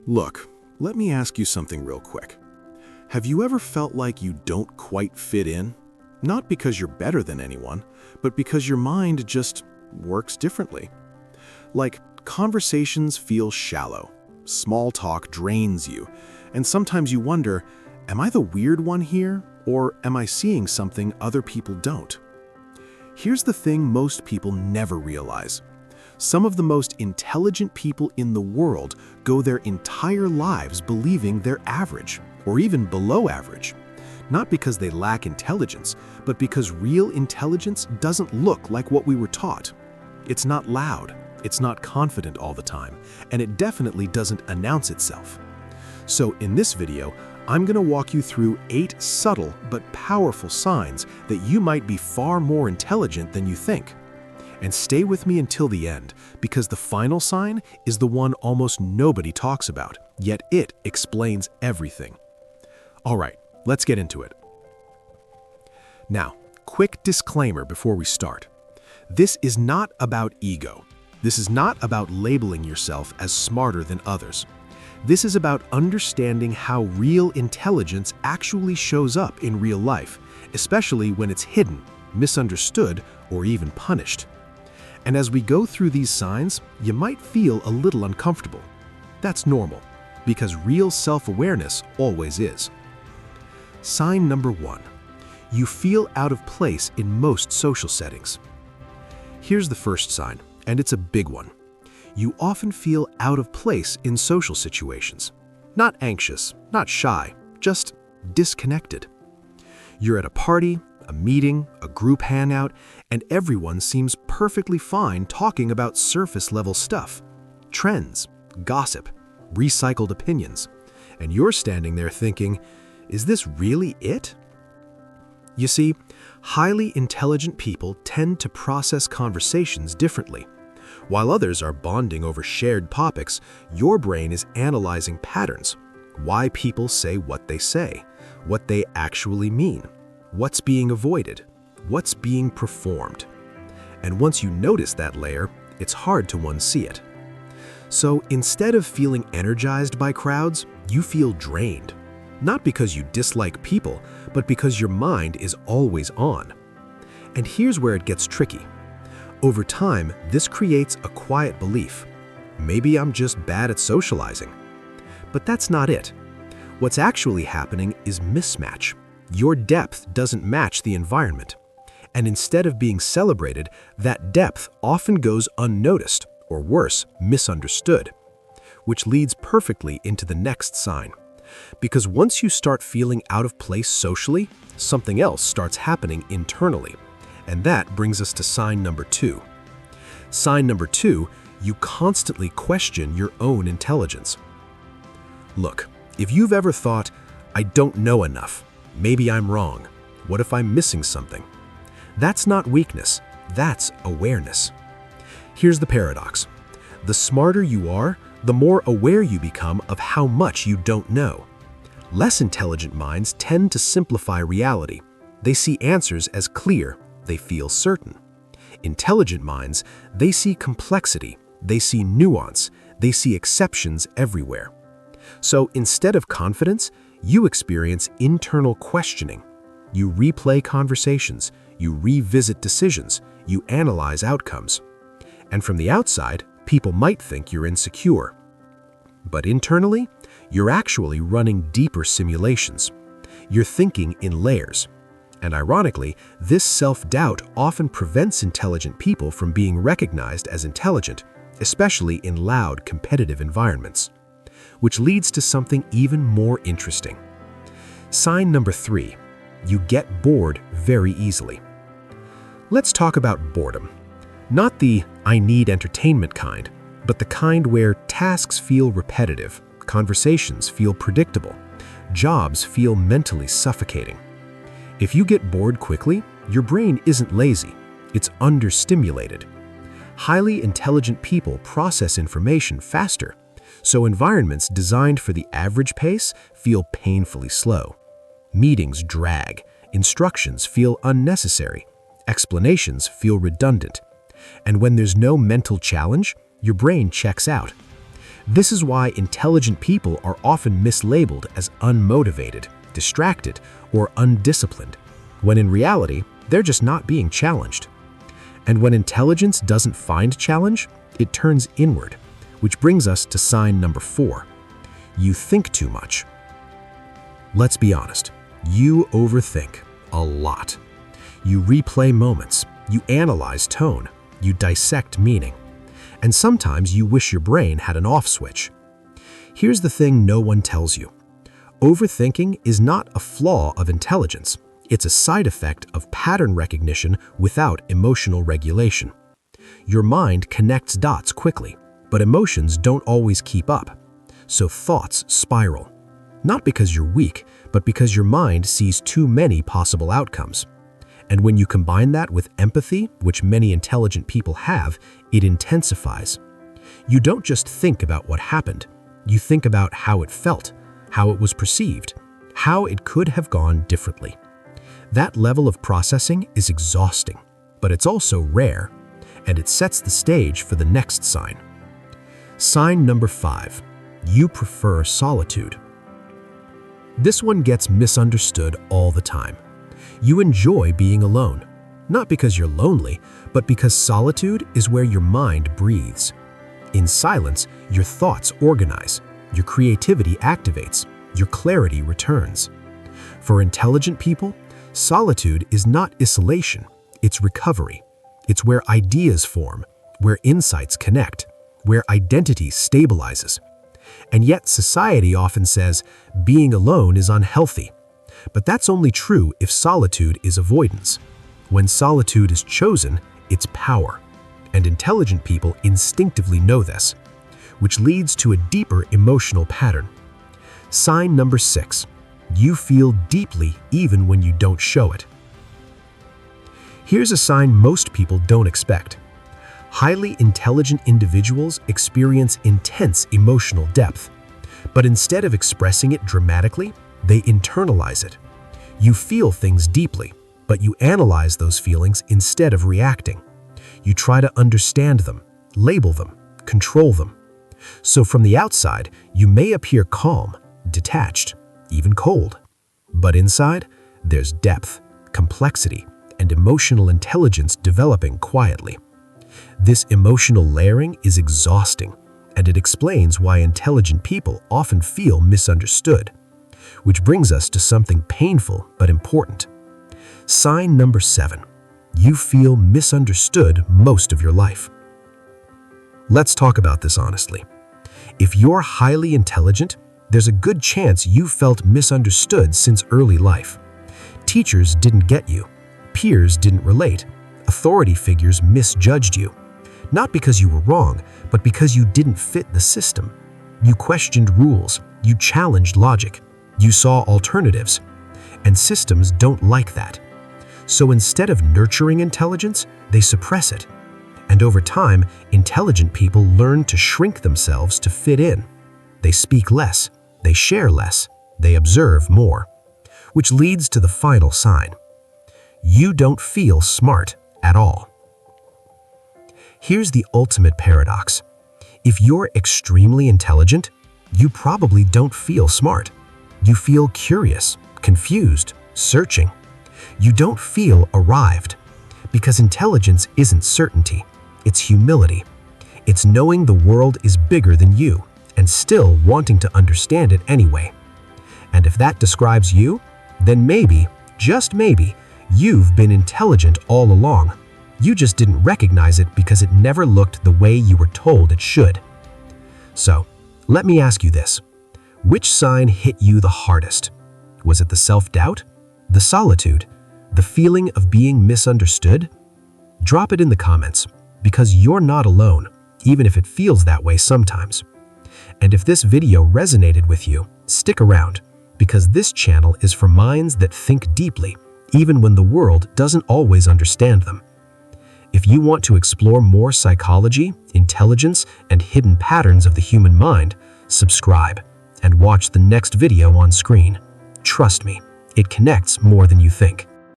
Look, let me ask you something real quick. Have you ever felt like you don't quite fit in? Not because you're better than anyone, but because your mind just works differently. Like, conversations feel shallow, small talk drains you, and sometimes you wonder, am I the weird one here, or am I seeing something other people don't? Here's the thing most people never realize. Some of the most intelligent people in the world go their entire lives believing they're average, or even below average. Not because they lack intelligence, but because real intelligence doesn't look like what we were taught. It's not loud, it's not confident all the time, and it definitely doesn't announce itself. So in this video, I'm going to walk you through 8 subtle but powerful signs that you might be far more intelligent than you think. And stay with me until the end, because the final sign is the one almost nobody talks about, yet it explains everything. All right, let's get into it. Now, quick disclaimer before we start. This is not about ego. This is not about labeling yourself as smarter than others. This is about understanding how real intelligence actually shows up in real life, especially when it's hidden, misunderstood, or even punished. And as we go through these signs, you might feel a little uncomfortable. That's normal, because real self-awareness always is. Sign number 1. You feel out of place in most social settings. Here's the first sign, and it's a big one. You often feel out of place in social situations. Not anxious, not shy, just disconnected. You're at a party, a meeting, a group hangout, and everyone seems perfectly fine talking about surface-level stuff. Trends, gossip, recycled opinions. And you're standing there thinking, is this really it? You see, highly intelligent people tend to process conversations differently. While others are bonding over shared topics, your brain is analyzing patterns. Why people say what they actually mean, what's being avoided, what's being performed. And once you notice that layer, it's hard to unsee it. So instead of feeling energized by crowds, you feel drained. Not because you dislike people, but because your mind is always on. And here's where it gets tricky. Over time, this creates a quiet belief. Maybe I'm just bad at socializing. But that's not it. What's actually happening is mismatch. Your depth doesn't match the environment. And instead of being celebrated, that depth often goes unnoticed, or worse, misunderstood. Which leads perfectly into the next sign. Because once you start feeling out of place socially, something else starts happening internally. And that brings us to sign number 2. Sign number 2, you constantly question your own intelligence. Look, if you've ever thought, I don't know enough, maybe I'm wrong, what if I'm missing something? That's not weakness, that's awareness. Here's the paradox. The smarter you are, the more aware you become of how much you don't know. Less intelligent minds tend to simplify reality. They see answers as clear. They feel certain. Intelligent minds, they see complexity, they see nuance, they see exceptions everywhere. So instead of confidence, you experience internal questioning. You replay conversations, you revisit decisions, you analyze outcomes. And from the outside, people might think you're insecure. But internally, you're actually running deeper simulations. You're thinking in layers. And ironically, this self-doubt often prevents intelligent people from being recognized as intelligent, especially in loud, competitive environments. Which leads to something even more interesting. Sign number 3, you get bored very easily. Let's talk about boredom. Not the I need entertainment kind, but the kind where tasks feel repetitive, conversations feel predictable, jobs feel mentally suffocating. If you get bored quickly, your brain isn't lazy, it's understimulated. Highly intelligent people process information faster, so environments designed for the average pace feel painfully slow. Meetings drag, instructions feel unnecessary, explanations feel redundant. And when there's no mental challenge, your brain checks out. This is why intelligent people are often mislabeled as unmotivated, distracted, or undisciplined, when in reality, they're just not being challenged. And when intelligence doesn't find challenge, it turns inward, which brings us to sign number 4. You think too much. Let's be honest, you overthink a lot. You replay moments, you analyze tone, you dissect meaning, and sometimes you wish your brain had an off switch. Here's the thing no one tells you. Overthinking is not a flaw of intelligence. It's a side effect of pattern recognition without emotional regulation. Your mind connects dots quickly, but emotions don't always keep up. So thoughts spiral. Not because you're weak, but because your mind sees too many possible outcomes. And when you combine that with empathy, which many intelligent people have, it intensifies. You don't just think about what happened. You think about how it felt, how it was perceived, how it could have gone differently. That level of processing is exhausting, but it's also rare, and it sets the stage for the next sign. Sign number 5. You prefer solitude. This one gets misunderstood all the time. You enjoy being alone, not because you're lonely, but because solitude is where your mind breathes. In silence, your thoughts organize, your creativity activates, your clarity returns. For intelligent people, solitude is not isolation, it's recovery. It's where ideas form, where insights connect, where identity stabilizes. And yet society often says being alone is unhealthy. But that's only true if solitude is avoidance. When solitude is chosen, it's power. And intelligent people instinctively know this, which leads to a deeper emotional pattern. Sign number 6. You feel deeply even when you don't show it. Here's a sign most people don't expect. Highly intelligent individuals experience intense emotional depth, but instead of expressing it dramatically, they internalize it. You feel things deeply, but you analyze those feelings instead of reacting. You try to understand them, label them, control them. So from the outside, you may appear calm, detached, even cold. But inside, there's depth, complexity, and emotional intelligence developing quietly. This emotional layering is exhausting, and it explains why intelligent people often feel misunderstood. Which brings us to something painful but important. Sign number 7. You feel misunderstood most of your life. Let's talk about this honestly. If you're highly intelligent, there's a good chance you felt misunderstood since early life. Teachers didn't get you. Peers didn't relate. Authority figures misjudged you. Not because you were wrong, but because you didn't fit the system. You questioned rules. You challenged logic. You saw alternatives. And systems don't like that. So instead of nurturing intelligence, they suppress it. And over time, intelligent people learn to shrink themselves to fit in. They speak less. They share less. They observe more. Which leads to the final sign. You don't feel smart at all. Here's the ultimate paradox. If you're extremely intelligent, you probably don't feel smart. You feel curious, confused, searching. You don't feel arrived, because intelligence isn't certainty, it's humility. It's knowing the world is bigger than you and still wanting to understand it anyway. And if that describes you, then maybe, just maybe, you've been intelligent all along. You just didn't recognize it because it never looked the way you were told it should. So, let me ask you this. Which sign hit you the hardest? Was it the self-doubt? The solitude? The feeling of being misunderstood? Drop it in the comments, because you're not alone, even if it feels that way sometimes. And if this video resonated with you, stick around, because this channel is for minds that think deeply, even when the world doesn't always understand them. If you want to explore more psychology, intelligence, and hidden patterns of the human mind, subscribe and watch the next video on screen. Trust me, it connects more than you think.